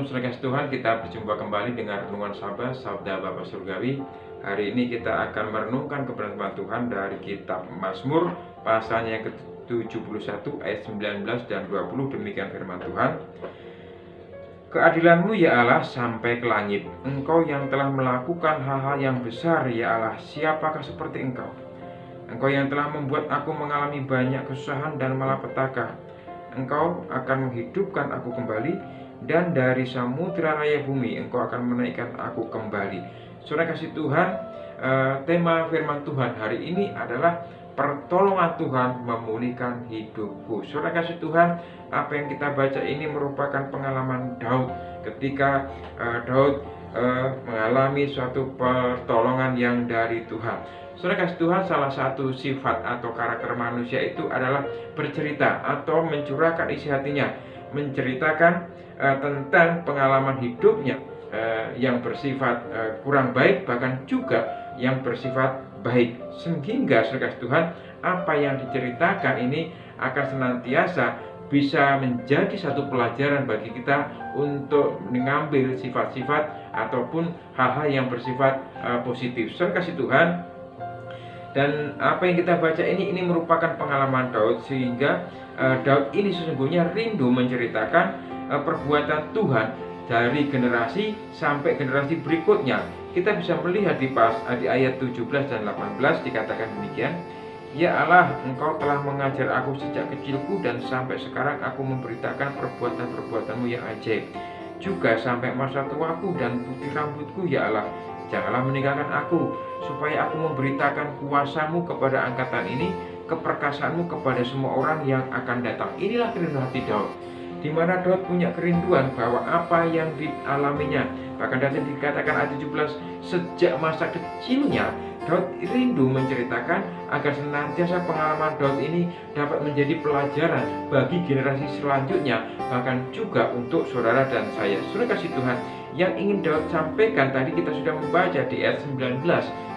Shalom saudara kasih Tuhan, kita berjumpa kembali dengan Renungan Sabda Bapa Surgawi. Hari ini kita akan merenungkan kebenaran Tuhan dari kitab Mazmur pasalnya yang ke-71 ayat 19 dan 20. Demikian firman Tuhan. Keadilanmu ya Allah sampai ke langit, Engkau yang telah melakukan hal-hal yang besar ya Allah, siapakah seperti Engkau? Engkau yang telah membuat aku mengalami banyak kesusahan dan malapetaka. Engkau akan menghidupkan aku kembali, dan dari samudera raya bumi Engkau akan menaikkan aku kembali. Saudara kasih Tuhan, tema firman Tuhan hari ini adalah pertolongan Tuhan memulihkan hidupku. Saudara kasih Tuhan, apa yang kita baca ini merupakan pengalaman Daud ketika Daud mengalami suatu pertolongan yang dari Tuhan. Saudara kasih Tuhan, salah satu sifat atau karakter manusia itu adalah bercerita atau mencurahkan isi hatinya, menceritakan tentang pengalaman hidupnya yang bersifat kurang baik, bahkan juga yang bersifat baik. Sehingga saudara kasih Tuhan, apa yang diceritakan ini akan senantiasa bisa menjadi satu pelajaran bagi kita untuk mengambil sifat-sifat ataupun hal-hal yang bersifat positif. Saudara kasih Tuhan, dan apa yang kita baca ini merupakan pengalaman Daud, sehingga Daud ini sesungguhnya rindu menceritakan perbuatan Tuhan dari generasi sampai generasi berikutnya. Kita bisa melihat di ayat 17 dan 18 dikatakan demikian. Ya Allah, Engkau telah mengajar aku sejak kecilku, dan sampai sekarang aku memberitakan perbuatan-perbuatan-Mu yang ajaib. Juga sampai masa tuaku dan putih rambutku, ya Allah, janganlah meninggalkan aku, supaya aku memberitakan kuasa-Mu kepada angkatan ini, keperkasaanmu kepada semua orang yang akan datang. Inilah kerinduan hati Daud, di mana Daud punya kerinduan bahwa apa yang dialaminya, bahkan tadi dikatakan ayat 17, sejak masa kecilnya Daud rindu menceritakan agar senantiasa pengalaman Daud ini dapat menjadi pelajaran bagi generasi selanjutnya, bahkan juga untuk saudara dan saya. Saudara kasih Tuhan, yang ingin Daud sampaikan tadi kita sudah membaca di ayat 19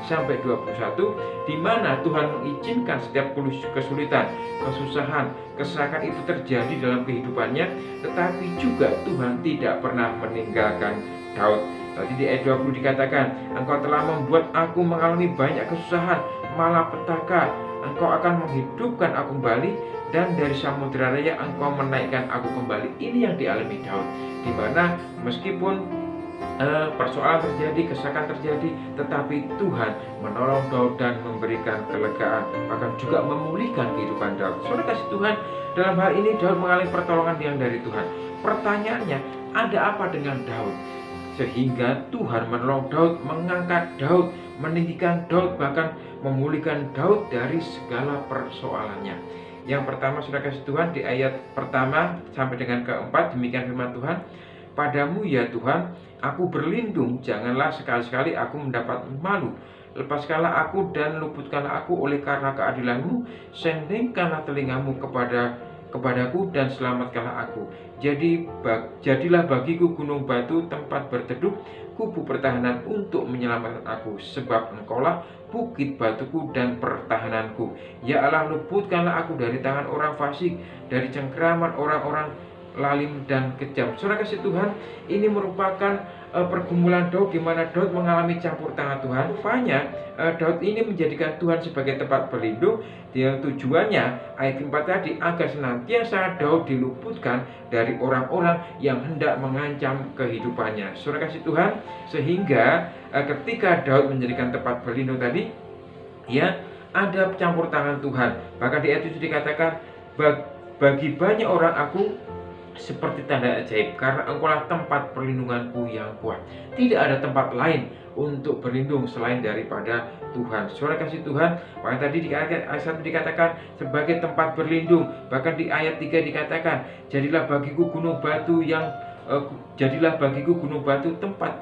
sampai 21, di mana Tuhan mengizinkan setiap kesulitan, kesusahan, kesesakan itu terjadi dalam kehidupannya, tetapi juga Tuhan tidak pernah meninggalkan Daud. Tadi di ayat 20 dikatakan, Engkau telah membuat aku mengalami banyak kesusahan, malapetaka, Engkau akan menghidupkan aku kembali, dan dari samudera raya Engkau menaikkan aku kembali. Ini yang dialami Daud, di mana meskipun persoalan terjadi, kesesakan terjadi, tetapi Tuhan menolong Daud dan memberikan kelegaan, bahkan juga memulihkan kehidupan Daud. Saudara kasih Tuhan, dalam hal ini Daud mengalami pertolongan yang dari Tuhan. Pertanyaannya, ada apa dengan Daud sehingga Tuhan menolong Daud, mengangkat Daud, meninggikan Daud, bahkan memulihkan Daud dari segala persoalannya? Yang pertama, saudara kasih Tuhan, di ayat pertama sampai dengan keempat demikian firman Tuhan. Padamu ya Tuhan, aku berlindung, janganlah sekali-sekali aku mendapat malu. Lepaskanlah aku dan luputkanlah aku oleh karena keadilan-Mu. Sendingkanlah telingamu kepadaku dan selamatkanlah aku. Jadilah bagiku gunung batu, tempat berteduh, kubu pertahanan untuk menyelamatkan aku. Sebab Engkaulah bukit batuku dan pertahananku. Ya Allah, luputkanlah aku dari tangan orang fasik, dari cengkeraman orang-orang lalim dan kejam. Saudara kasih Tuhan, ini merupakan pergumulan Daud, di mana Daud mengalami campur tangan Tuhan. Rupanya Daud ini menjadikan Tuhan sebagai tempat berlindung. Dia tujuannya ayat 4 tadi agar senantiasa Daud diluputkan dari orang-orang yang hendak mengancam kehidupannya. Saudara kasih Tuhan, sehingga ketika Daud menjadikan tempat berlindung tadi, ya, ada campur tangan Tuhan. Bahkan di ayat 7 dikatakan, bagi banyak orang aku seperti tanda ajaib, karena Engkaulah tempat perlindunganku yang kuat. Tidak ada tempat lain untuk berlindung selain daripada Tuhan. Saudara kasih Tuhan, bahkan tadi di ayat 1 dikatakan sebagai tempat berlindung. Bahkan di ayat 3 dikatakan, jadilah bagiku gunung batu, tempat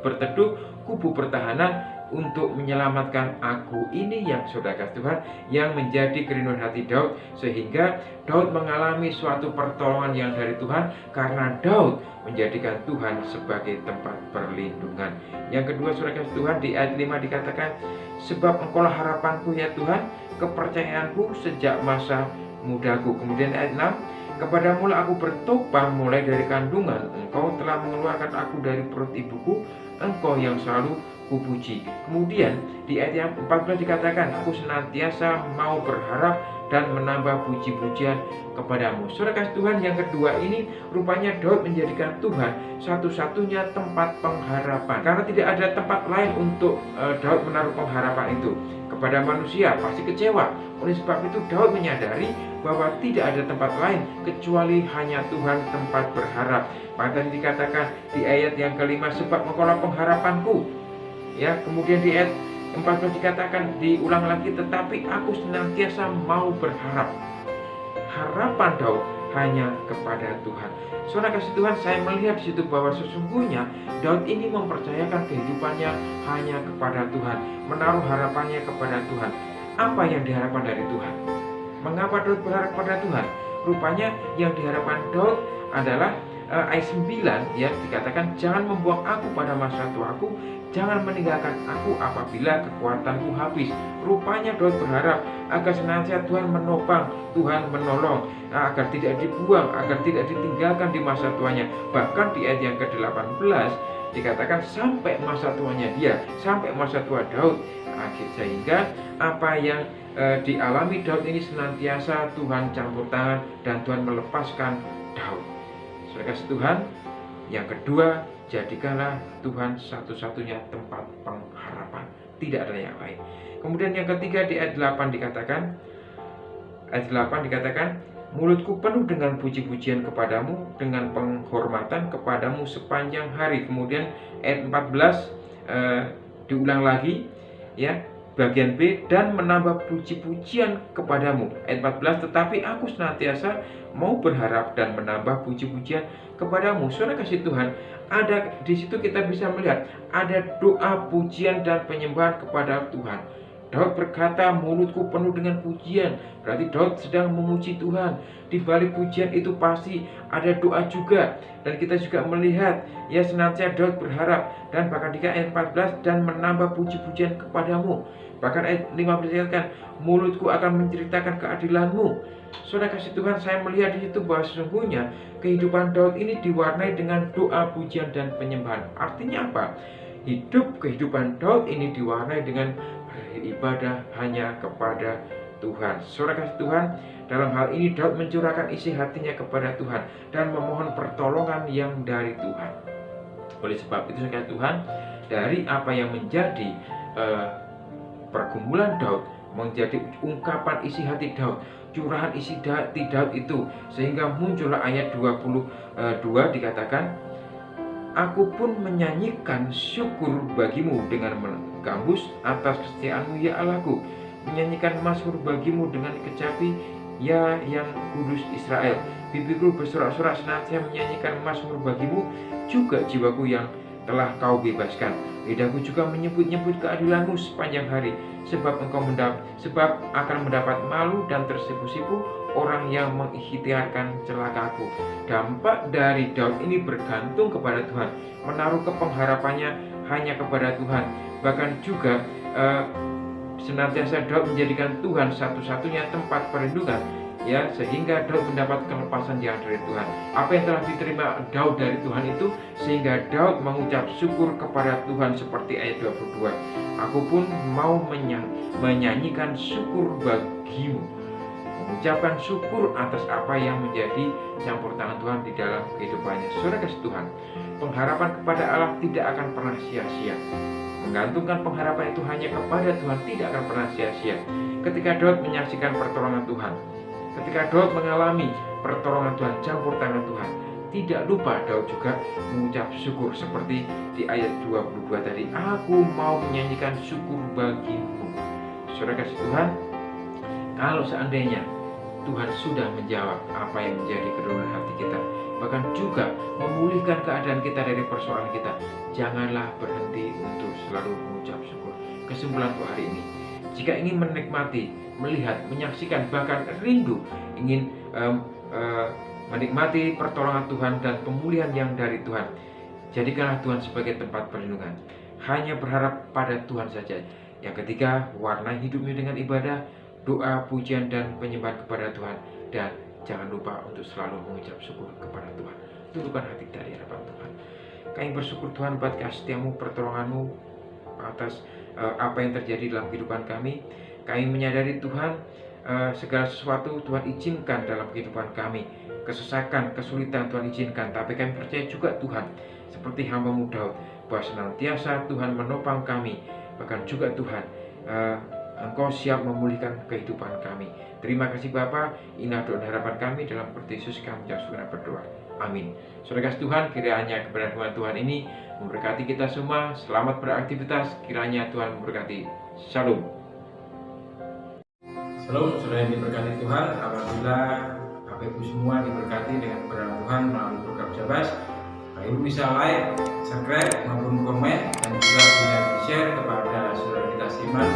berteduh, kubu pertahanan untuk menyelamatkan aku. Ini yang saudara kasih Tuhan, yang menjadi kerinduan hati Daud, sehingga Daud mengalami suatu pertolongan yang dari Tuhan karena Daud menjadikan Tuhan sebagai tempat perlindungan. Yang kedua, saudara kasih Tuhan, di ayat 5 dikatakan, sebab Engkaulah harapanku ya Tuhan, kepercayaanku sejak masa mudaku. Kemudian ayat 6, Kepadamu lah aku bertobat mulai dari kandungan. Engkau telah mengeluarkan aku dari perut ibuku. Engkau yang selalu kupuji. Kemudian di ayat yang 14 dikatakan, aku senantiasa mau berharap dan menambah puji-pujian kepadamu. Saudara kasih Tuhan, yang kedua ini rupanya Daud menjadikan Tuhan satu-satunya tempat pengharapan. Karena tidak ada tempat lain untuk Daud menaruh pengharapan itu. Kepada manusia pasti kecewa. Oleh sebab itu Daud menyadari bahwa tidak ada tempat lain kecuali hanya Tuhan tempat berharap. Maka tadi dikatakan di ayat yang kelima, sebab engkaulah pengharapanku. Ya, kemudian di ayat 14 dikatakan, diulang lagi, tetapi aku senantiasa mau berharap. Harapan Daud hanya kepada Tuhan. Saudara kasih Tuhan, saya melihat di situ bahwa sesungguhnya Daud ini mempercayakan kehidupannya hanya kepada Tuhan, menaruh harapannya kepada Tuhan. Apa yang diharapkan dari Tuhan? Mengapa Daud berharap pada Tuhan? Rupanya yang diharapkan Daud adalah ayat 9 ya, dikatakan, jangan membuang aku pada masa tuaku, jangan meninggalkan aku apabila kekuatanku habis. Rupanya Daud berharap agar senantiasa Tuhan menopang, Tuhan menolong, agar tidak dibuang, agar tidak ditinggalkan di masa tuanya. Bahkan di ayat yang ke-18 dikatakan sampai masa tuanya dia, sampai masa tua Daud. Sehingga apa yang dialami Daud ini senantiasa Tuhan campur tangan dan Tuhan melepaskan Daud. Saudara kasih Tuhan, yang kedua, jadikanlah Tuhan satu-satunya tempat pengharapan, tidak ada yang lain. Kemudian yang ketiga di ayat 8 dikatakan, mulutku penuh dengan puji-pujian kepadamu, dengan penghormatan kepadamu sepanjang hari. Kemudian ayat 14 diulang lagi ya, bagian B, dan menambah puji-pujian kepadamu. Ayat 14, tetapi aku senantiasa mau berharap dan menambah puji-pujian kepadamu. Saudara kasih Tuhan, ada di situ kita bisa melihat ada doa, pujian dan penyembahan kepada Tuhan. Daud berkata, mulutku penuh dengan pujian. Berarti Daud sedang memuji Tuhan. Di balik pujian itu pasti ada doa juga. Dan kita juga melihat ya, senantiasa Daud berharap. Dan bahkan di ayat 14, dan menambah puji-pujian kepadamu. Bahkan ayat 15 dikatakan, mulutku akan menceritakan keadilanmu. Saudara kasih Tuhan, saya melihat di situ bahwa sesungguhnya kehidupan Daud ini diwarnai dengan doa, pujian dan penyembahan. Artinya apa? Kehidupan Daud ini diwarnai dengan ibadah hanya kepada Tuhan. Saudara kasih Tuhan, dalam hal ini Daud mencurahkan isi hatinya kepada Tuhan dan memohon pertolongan yang dari Tuhan. Oleh sebab itu saudara Tuhan, dari apa yang menjadi pergumulan Daud menjadi ungkapan isi hati Daud, curahan isi hati Daud itu, sehingga muncullah ayat 22 dikatakan, aku pun menyanyikan syukur bagimu dengan menggambus atas kesetiaanmu ya Allahku, menyanyikan mazmur bagimu dengan kecapi ya yang kudus Israel. Bibirku bersorak-sorak senantiasa menyanyikan mazmur bagimu, juga jiwaku yang telah kau bebaskan. Lidahku juga menyebut-nyebut keadilanmu sepanjang hari, sebab akan mendapat malu dan tersipu-sipu orang yang mengikhtiarkan celakaku. Dampak dari Daud ini bergantung kepada Tuhan, menaruh pengharapannya hanya kepada Tuhan. Bahkan juga senantiasa Daud menjadikan Tuhan satu-satunya tempat perlindungan, ya, sehingga Daud mendapat kelepasan yang dari Tuhan. Apa yang telah diterima Daud dari Tuhan itu, sehingga Daud mengucap syukur kepada Tuhan seperti ayat 22. Aku pun mau menyanyikan syukur bagimu, mengucapkan syukur atas apa yang menjadi campur tangan Tuhan di dalam kehidupannya. Saudara kasih Tuhan, pengharapan kepada Allah tidak akan pernah sia-sia. Menggantungkan pengharapan itu hanya kepada Tuhan tidak akan pernah sia-sia. Ketika Daud menyaksikan pertolongan Tuhan, ketika Daud mengalami pertolongan Tuhan, campur tangan Tuhan, tidak lupa Daud juga mengucap syukur seperti di ayat 22 tadi, aku mau menyanyikan syukur bagimu. Saudara kasih Tuhan, kalau seandainya Tuhan sudah menjawab apa yang menjadi keduluan hati kita, bahkan juga memulihkan keadaan kita dari persoalan kita, janganlah berhenti untuk selalu mengucap syukur. Kesimpulan untuk hari ini, jika ingin menikmati, melihat, menyaksikan, bahkan rindu ingin menikmati pertolongan Tuhan dan pemulihan yang dari Tuhan, jadikanlah Tuhan sebagai tempat perlindungan. Hanya berharap pada Tuhan saja. Yang ketiga, warnai hidupmu dengan ibadah, doa, pujian dan penyembahan kepada Tuhan, dan jangan lupa untuk selalu mengucap syukur kepada Tuhan. Tundukkan hati dari hadapan Tuhan. Kami bersyukur Tuhan buat kasih setiamu, pertolonganmu atas apa yang terjadi dalam kehidupan kami. Kami menyadari Tuhan, segala sesuatu Tuhan izinkan dalam kehidupan kami. Kesesakan, kesulitan Tuhan izinkan, tapi kami percaya juga Tuhan, seperti hamba-Mu Daud, bahwa senantiasa Tuhan menopang kami. Bahkan juga Tuhan, Engkau siap memulihkan kehidupan kami. Terima kasih Bapa. Inilah doa dan harapan kami dalam Kristus Yesus kami yang suka berdoa. Amin. Saudara kasih Tuhan, kiranya kebenaran firman Tuhan ini memberkati kita semua. Selamat beraktivitas. Kiranya Tuhan memberkati. Shalom. Shalom, saudara yang diberkati Tuhan. Alhamdulillah, Bapak Ibu semua diberkati dengan kebenaran Tuhan melalui program Jabas. Bapak Ibu bisa like, subscribe, maupun komen, dan juga bisa di-share kepada saudara kita seiman